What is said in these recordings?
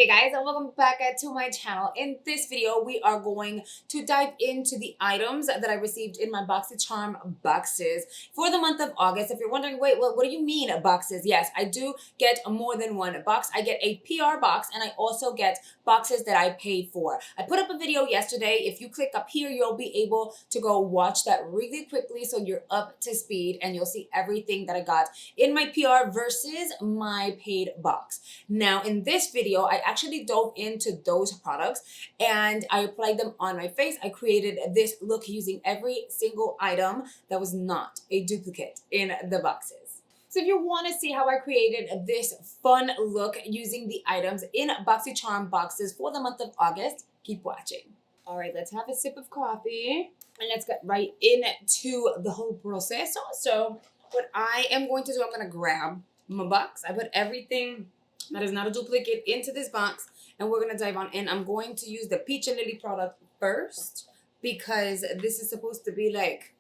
Hey guys, and welcome back to my channel. In this video, we are going to dive into the items that I received in my Boxycharm boxes for the month of August. If you're wondering, wait, well, what do you mean boxes? Yes, I do get more than one box. I get a PR box and I also get boxes that I paid for. I put up a video yesterday. If you click up here, you'll be able to go watch that really quickly so you're up to speed and you'll see everything that I got in my PR versus my paid box. Now, in this video, I actually dove into those products and I applied them on my face. I created this look using every single item that was not a duplicate in the boxes. So if you want to see how I created this fun look using the items in Boxycharm boxes for the month of August, keep watching. All right, let's have a sip of coffee and let's get right into the whole process. So what I am going to do, I'm going to grab my box. I put everything that is not a duplicate into this box and we're going to dive on in. I'm going to use the Peach and Lily product first because this is supposed to be like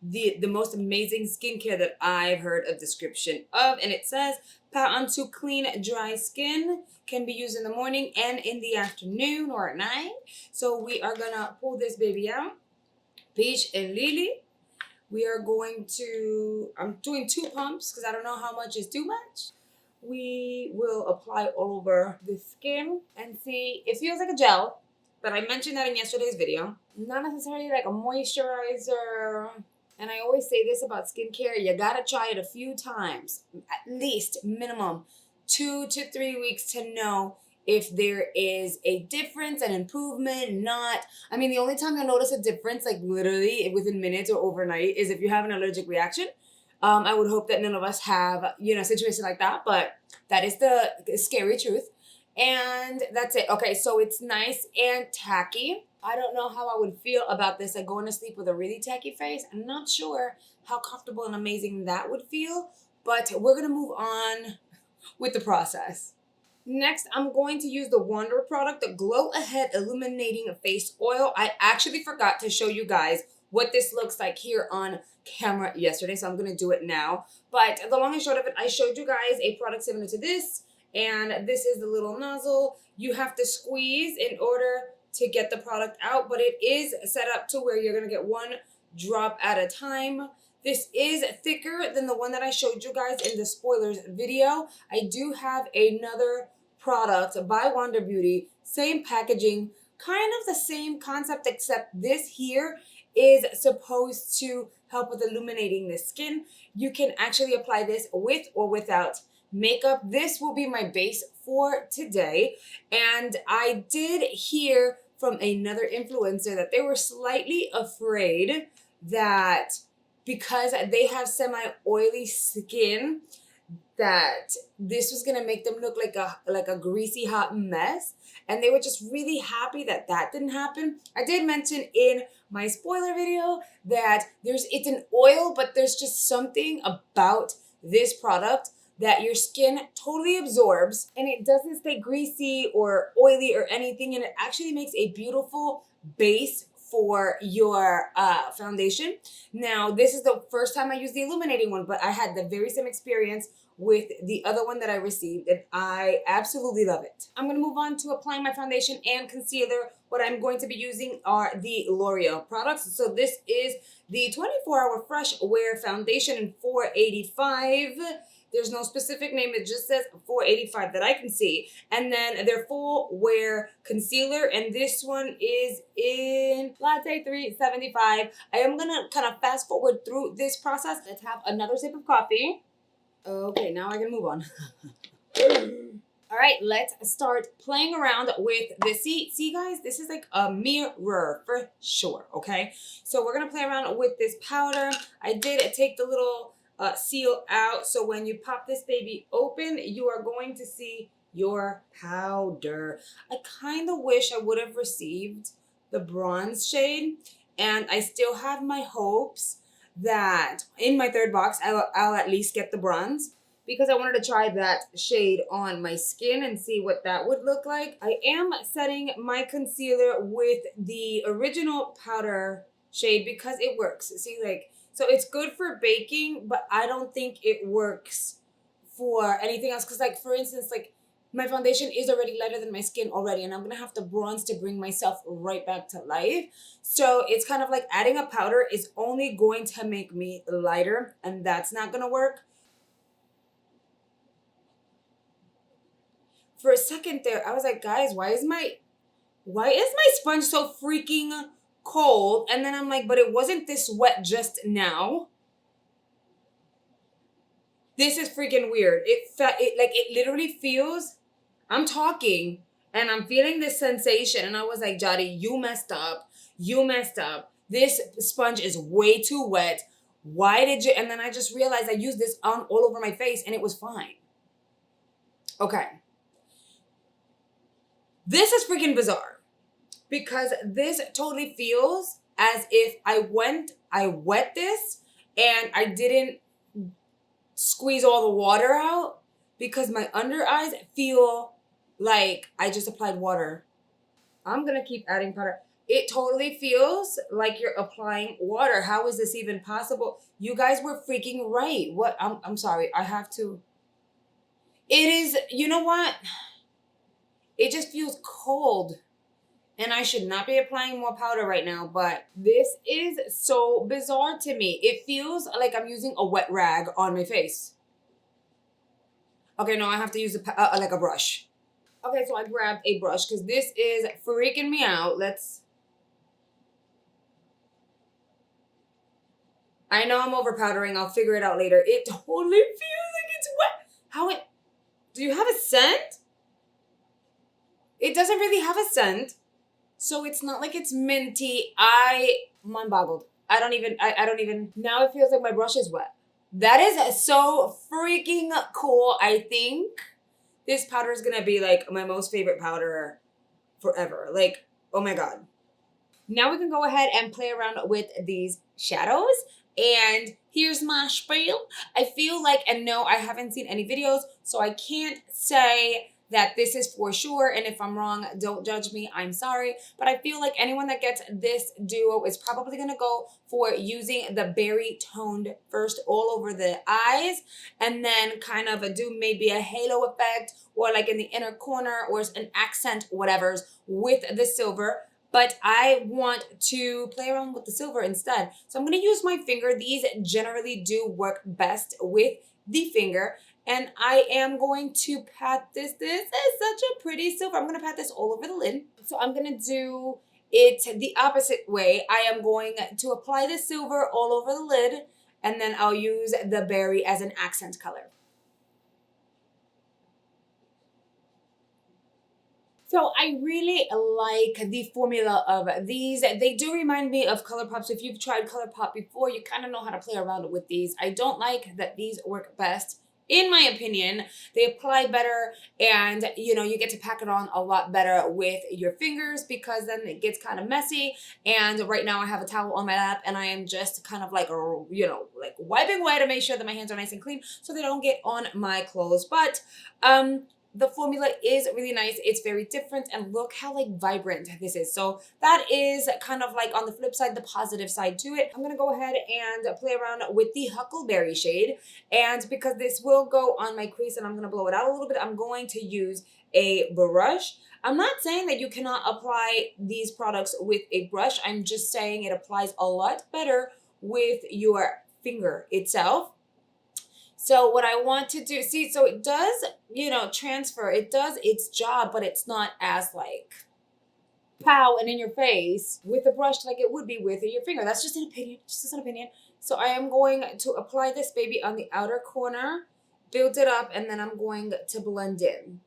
the most amazing skincare that I've heard a description of, and it says pat onto clean dry skin, can be used in the morning and in the afternoon or at night. So we are gonna pull this baby out. Peach and Lily, we are going to, I'm doing 2 pumps because I don't know how much is too much. We will apply all over the skin and see, it feels like a gel, but I mentioned that in yesterday's video. Not necessarily like a moisturizer. And I always say this about skincare, you gotta try it a few times, at least minimum 2 to 3 weeks to know if there is a difference, an improvement, not. I mean, the only time you'll notice a difference, like literally within minutes or overnight, is if you have an allergic reaction. I would hope that none of us have, a situation like that, but that is the scary truth. And that's it. Okay, so it's nice and tacky. I don't know how I would feel about this, like going to sleep with a really tacky face. I'm not sure how comfortable and amazing that would feel, but we're going to move on with the process. Next, I'm going to use the Wonder product, the Glow Ahead Illuminating Face Oil. I actually forgot to show you guys what this looks like here on camera yesterday, so I'm going to do it now. But the long and short of it, I showed you guys a product similar to this, and this is the little nozzle. You have to squeeze in order to get the product out, but it is set up to where you're going to get 1 drop at a time. This is thicker than the one that I showed you guys in the spoilers video. I do have another product by Wonder Beauty, same packaging, kind of the same concept, except this here is supposed to help with illuminating the skin. You can actually apply this with or without makeup. This will be my base for today. And I did hear from another influencer that they were slightly afraid that because they have semi-oily skin, that this was gonna make them look like a greasy hot mess, and they were just really happy that that didn't happen. I did mention in my spoiler video that it's an oil, but there's just something about this product that your skin totally absorbs, and it doesn't stay greasy or oily or anything, and it actually makes a beautiful base for your foundation. Now, this is the first time I used the illuminating one, but I had the very same experience with the other one that I received, and I absolutely love it. I'm gonna move on to applying my foundation and concealer. What I'm going to be using are the L'Oreal products. So this is the 24-hour Fresh Wear Foundation in 485. There's no specific name, it just says 485 that I can see. And then their full wear concealer, and this one is in Latte 375. I am gonna kind of fast forward through this process. Let's have another sip of coffee. Okay, now I can move on. All right, let's start playing around with this. See guys, this is like a mirror for sure, okay? So we're gonna play around with this powder. I did take the little seal out, so when you pop this baby open, you are going to see your powder. I kind of wish I would have received the bronze shade, and I still have my hopes that in my 3rd box, I'll at least get the bronze, because I wanted to try that shade on my skin and see what that would look like. I am setting my concealer with the original powder shade because it works. See, like, so it's good for baking, but I don't think it works for anything else. Because, like, for instance, like My foundation is already lighter than my skin already, and I'm gonna have to bronze to bring myself right back to life. So it's kind of like adding a powder is only going to make me lighter, and that's not gonna work. For a second there, I was like, guys, why is my sponge so freaking cold? And then I'm like, but it wasn't this wet just now. This is freaking weird. It literally feels, I'm talking and I'm feeling this sensation, and I was like, Jadi, you messed up. You messed up. This sponge is way too wet. Why did you? And then I just realized I used this on all over my face and it was fine. Okay. This is freaking bizarre because this totally feels as if I wet this and I didn't squeeze all the water out, because my under eyes feel like I just applied water. I'm gonna keep adding powder. It totally feels like you're applying water. How is this even possible? You guys were freaking right. What? I'm sorry. I have to. It is, you know what? It just feels cold. And I should not be applying more powder right now, but this is so bizarre to me. It feels like I'm using a wet rag on my face. Okay, no, I have to use like a brush. Okay, so I grabbed a brush because this is freaking me out. I know I'm over powdering. I'll figure it out later. It totally feels like it's wet. Do you have a scent? It doesn't really have a scent. So it's not like it's minty. I'm mind boggled. I don't even, now it feels like my brush is wet. That is so freaking cool. I think this powder is gonna be like my most favorite powder forever. Like, oh my God. Now we can go ahead and play around with these shadows. And here's my spiel. I feel like, and no, I haven't seen any videos, so I can't say that this is for sure. And if I'm wrong, don't judge me. I'm sorry. But I feel like anyone that gets this duo is probably going to go for using the berry toned first all over the eyes, and then kind of do maybe a halo effect or like in the inner corner or an accent, whatever's with the silver. But I want to play around with the silver instead. So I'm going to use my finger. These generally do work best with the finger. And I am going to pat this. This is such a pretty silver. I'm going to pat this all over the lid. So I'm going to do it the opposite way. I am going to apply the silver all over the lid, and then I'll use the berry as an accent color. So I really like the formula of these. They do remind me of ColourPop. So if you've tried ColourPop before, you kind of know how to play around with these. I don't like that these work best. In my opinion, they apply better, and you get to pack it on a lot better with your fingers, because then it gets kind of messy. And right now I have a towel on my lap and I am just kind of like, like wiping away to make sure that my hands are nice and clean so they don't get on my clothes. But the formula is really nice. It's very different, and look how like vibrant this is. So that is kind of like on the flip side, the positive side to it. I'm gonna go ahead and play around with the Huckleberry shade, and because this will go on my crease and I'm gonna blow it out a little bit, I'm going to use a brush. I'm not saying that you cannot apply these products with a brush. I'm just saying it applies a lot better with your finger itself. So what I want to do, see, so it does, transfer. It does its job, but it's not as like pow and in your face with a brush like it would be with your finger. That's just an opinion, just an opinion. So I am going to apply this baby on the outer corner, build it up, and then I'm going to blend in.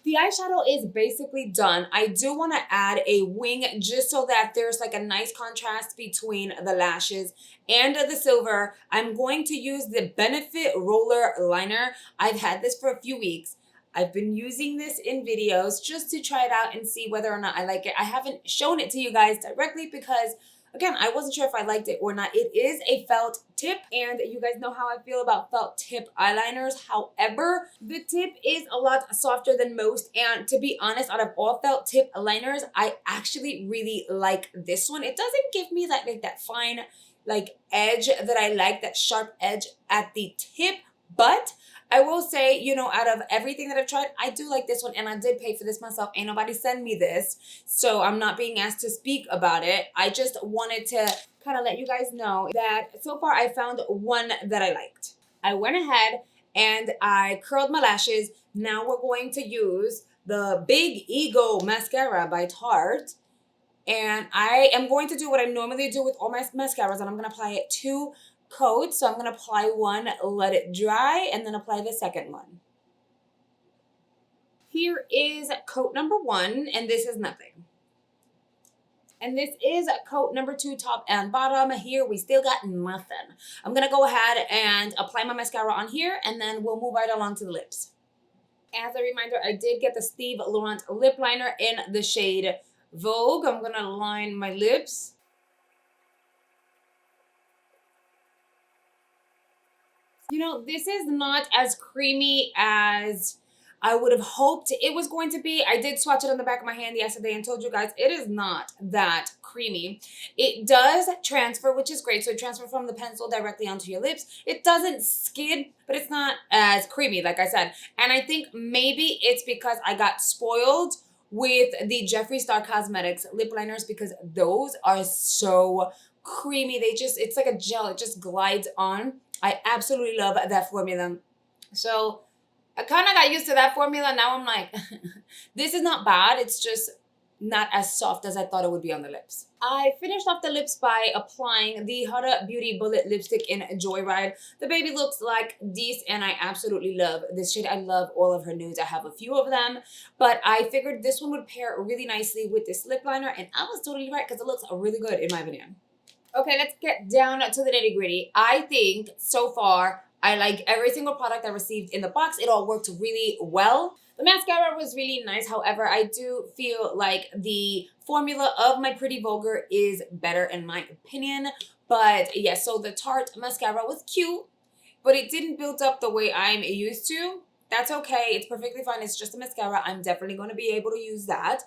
The eyeshadow is basically done. I do want to add a wing just so that there's like a nice contrast between the lashes and the silver. I'm going to use the Benefit Roller Liner. I've had this for a few weeks. I've been using this in videos just to try it out and see whether or not I like it. I haven't shown it to you guys directly because Again, I wasn't sure if I liked it or not. It is a felt tip, and you guys know how I feel about felt tip eyeliners. However, the tip is a lot softer than most, and to be honest, out of all felt tip liners, I actually really like this one. It doesn't give me that like that fine like edge that I like, that sharp edge at the tip, but I will say, you know, out of everything that I've tried, I do like this one, and I did pay for this myself. Ain't nobody send me this, so I'm not being asked to speak about it. I just wanted to kind of let you guys know that so far I found one that I liked. I went ahead and I curled my lashes. Now we're going to use the Big Ego Mascara by Tarte. And I am going to do what I normally do with all my mascaras, and I'm going to apply it 2 coats. So I'm going to apply one, let it dry, and then apply the second one. Here is coat number 1, and this is nothing. And this is coat number 2, top and bottom. Here we still got nothing. I'm going to go ahead and apply my mascara on here, and then we'll move right along to the lips. As a reminder, I did get the Steve Laurent lip liner in the shade Vogue. I'm going to line my lips. You know, this is not as creamy as I would have hoped it was going to be. I did swatch it on the back of my hand yesterday and told you guys it is not that creamy. It does transfer, which is great. So it transfers from the pencil directly onto your lips. It doesn't skid, but it's not as creamy, like I said. And I think maybe it's because I got spoiled with the Jeffree Star Cosmetics lip liners, because those are so creamy. It's like a gel. It just glides on. I absolutely love that formula. So I kind of got used to that formula. Now I'm like, this is not bad. It's just not as soft as I thought it would be on the lips. I finished off the lips by applying the Huda Beauty Bullet Lipstick in Joyride. The baby looks like this, and I absolutely love this shade. I love all of her nudes. I have a few of them, but I figured this one would pair really nicely with this lip liner, and I was totally right because it looks really good in my opinion. Okay, let's get down to the nitty gritty. I think so far, I like every single product I received in the box. It all worked really well. The mascara was really nice. However, I do feel like the formula of my Pretty Vulgar is better in my opinion. But yeah, so the Tarte mascara was cute, but it didn't build up the way I'm used to. That's okay. It's perfectly fine. It's just a mascara. I'm definitely going to be able to use that.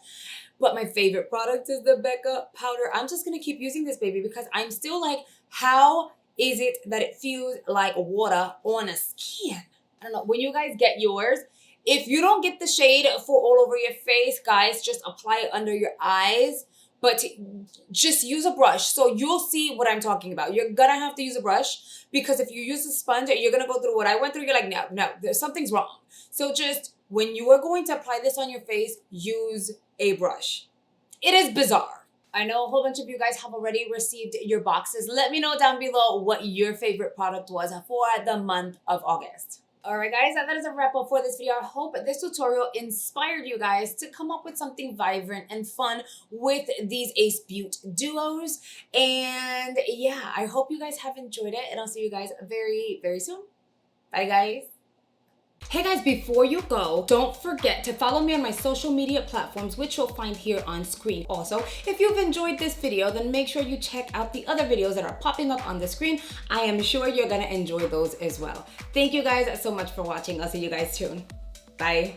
But my favorite product is the Becca powder. I'm just going to keep using this baby because I'm still like, how is it that it feels like water on a skin? I don't know. When you guys get yours, if you don't get the shade for all over your face, guys, just apply it under your eyes. But just use a brush. So you'll see what I'm talking about. You're going to have to use a brush because if you use a sponge, you're going to go through what I went through. You're like, no, something's wrong. So just when you are going to apply this on your face, use a brush. It is bizarre. I know a whole bunch of you guys have already received your boxes. Let me know down below what your favorite product was for the month of August. Alright guys, that is a wrap up for this video. I hope this tutorial inspired you guys to come up with something vibrant and fun with these Ace Beaut duos. And yeah, I hope you guys have enjoyed it, and I'll see you guys very, very soon. Bye guys. Hey guys, before you go, don't forget to follow me on my social media platforms, which you'll find here on screen. Also, if you've enjoyed this video, then make sure you check out the other videos that are popping up on the screen. I am sure you're gonna enjoy those as well. Thank you guys so much for watching. I'll see you guys soon. Bye.